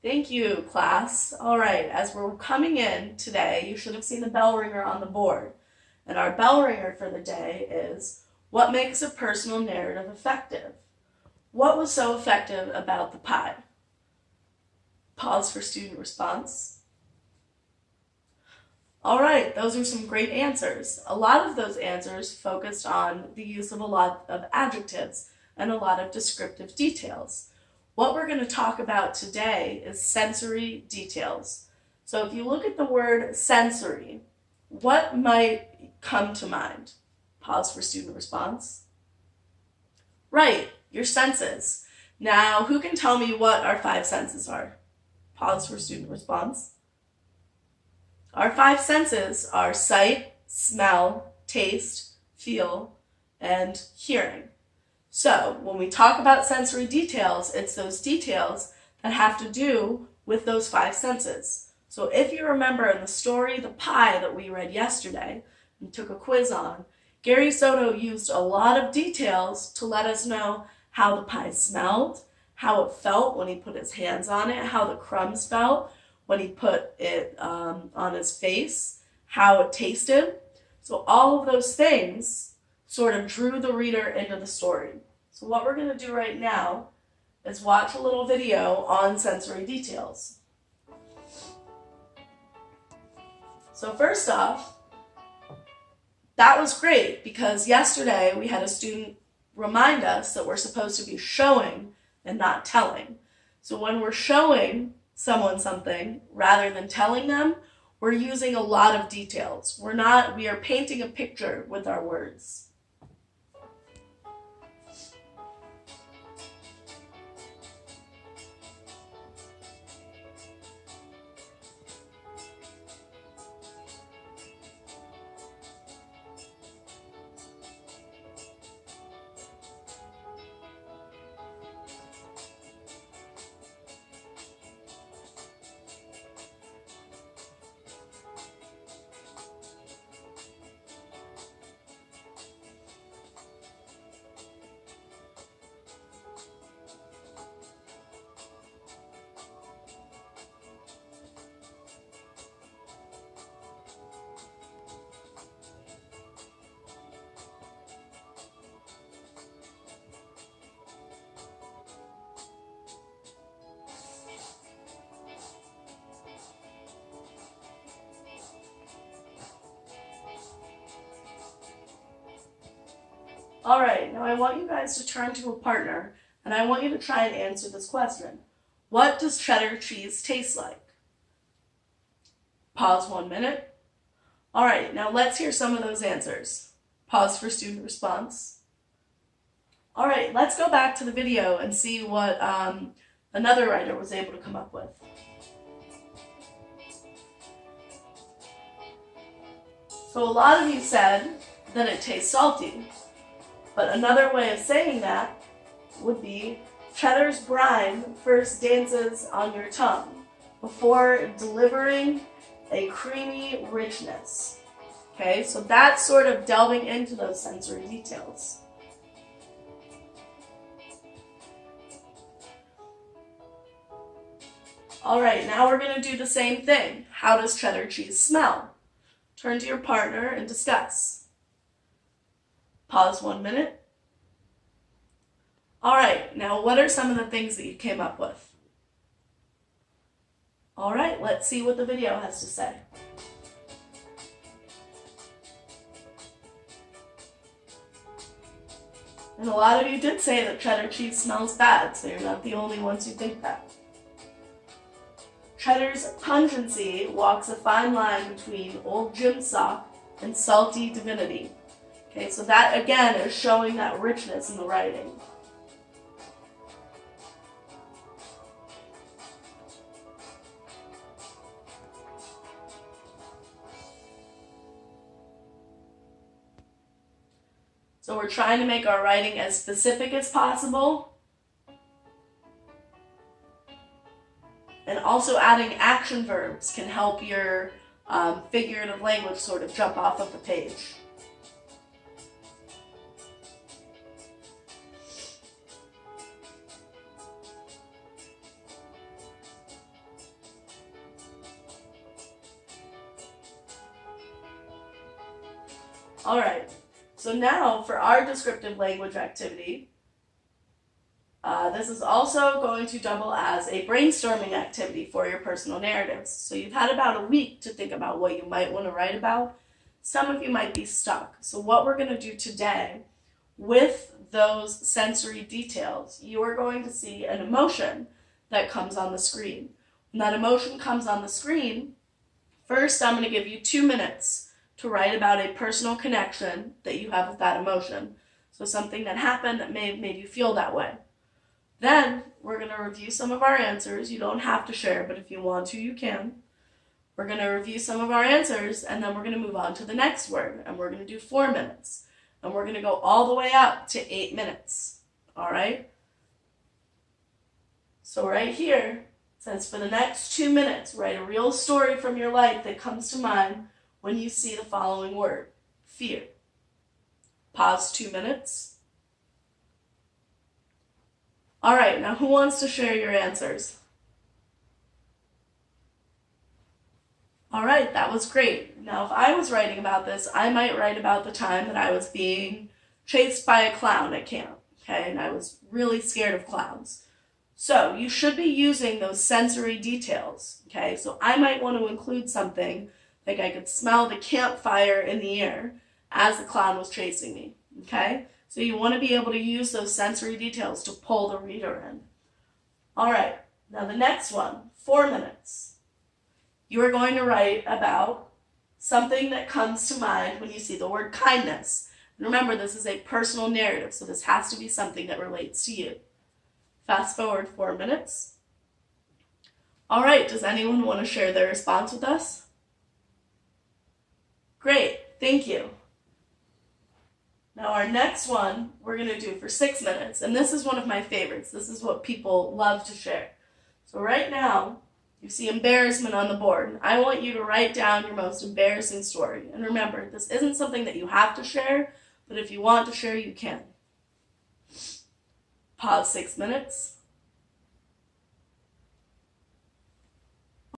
Thank you, class. All right, as we're coming in today, you should have seen the bell ringer on the board. And our bell ringer for the day is, what makes a personal narrative effective? What was so effective about the pie? Pause for student response. All right, those are some great answers. A lot of those answers focused on the use of a lot of adjectives and a lot of descriptive details. What we're going to talk about today is sensory details. So if you look at the word sensory, what might come to mind? Pause for student response. Right, your senses. Now, who can tell me what our 5 senses are? Pause for student response. Our 5 senses are sight, smell, taste, feel, and hearing. So when we talk about sensory details, it's those details that have to do with those 5 senses. So if you remember in the story The Pie that we read yesterday and took a quiz on, Gary Soto used a lot of details to let us know how the pie smelled, how it felt when he put his hands on it, how the crumbs felt when he put it on his face, how it tasted. So all of those things sort of drew the reader into the story. So what we're going to do right now is watch a little video on sensory details. So first off, that was great because yesterday we had a student remind us that we're supposed to be showing and not telling. So when we're showing someone something rather than telling them, we're using a lot of details. We are painting a picture with our words. All right, now I want you guys to turn to a partner and I want you to try and answer this question. What does cheddar cheese taste like? Pause 1 minute. All right, now let's hear some of those answers. Pause for student response. All right, let's go back to the video and see what another writer was able to come up with. So a lot of you said that it tastes salty. But another way of saying that would be cheddar's brine first dances on your tongue before delivering a creamy richness. Okay, so that's sort of delving into those sensory details. All right, now we're going to do the same thing. How does cheddar cheese smell? Turn to your partner and discuss. Pause 1 minute. All right, now what are some of the things that you came up with? All right, let's see what the video has to say. And a lot of you did say that cheddar cheese smells bad, so you're not the only ones who think that. Cheddar's pungency walks a fine line between old gym sock and salty divinity. Okay, so that again is showing that richness in the writing. So we're trying to make our writing as specific as possible. And also adding action verbs can help your figurative language sort of jump off of the page. All right, so now for our descriptive language activity, this is also going to double as a brainstorming activity for your personal narratives. So you've had about a week to think about what you might want to write about. Some of you might be stuck. So what we're going to do today with those sensory details, you are going to see an emotion that comes on the screen. When that emotion comes on the screen, first I'm going to give you 2 minutes to write about a personal connection that you have with that emotion. So something that happened that may have made you feel that way. Then we're going to review some of our answers. You don't have to share, but if you want to, you can. We're going to review some of our answers, and then we're going to move on to the next word, and we're going to do 4 minutes. And we're going to go all the way up to 8 minutes. All right? So right here, it says for the next 2 minutes, write a real story from your life that comes to mind when you see the following word, fear. Pause 2 minutes. All right, now who wants to share your answers? All right, that was great. Now, if I was writing about this, I might write about the time that I was being chased by a clown at camp, okay? And I was really scared of clowns. So you should be using those sensory details, okay? So I might want to include something like I could smell the campfire in the air as the clown was chasing me, okay? So you want to be able to use those sensory details to pull the reader in. All right, now the next one, 4 minutes. You are going to write about something that comes to mind when you see the word kindness. And remember, this is a personal narrative, so this has to be something that relates to you. Fast forward 4 minutes. All right, does anyone want to share their response with us? Great, thank you. Now our next one we're going to do for 6 minutes, and this is one of my favorites. This is what people love to share. So right now, you see embarrassment on the board. I want you to write down your most embarrassing story. And remember, this isn't something that you have to share, but if you want to share, you can. Pause 6 minutes.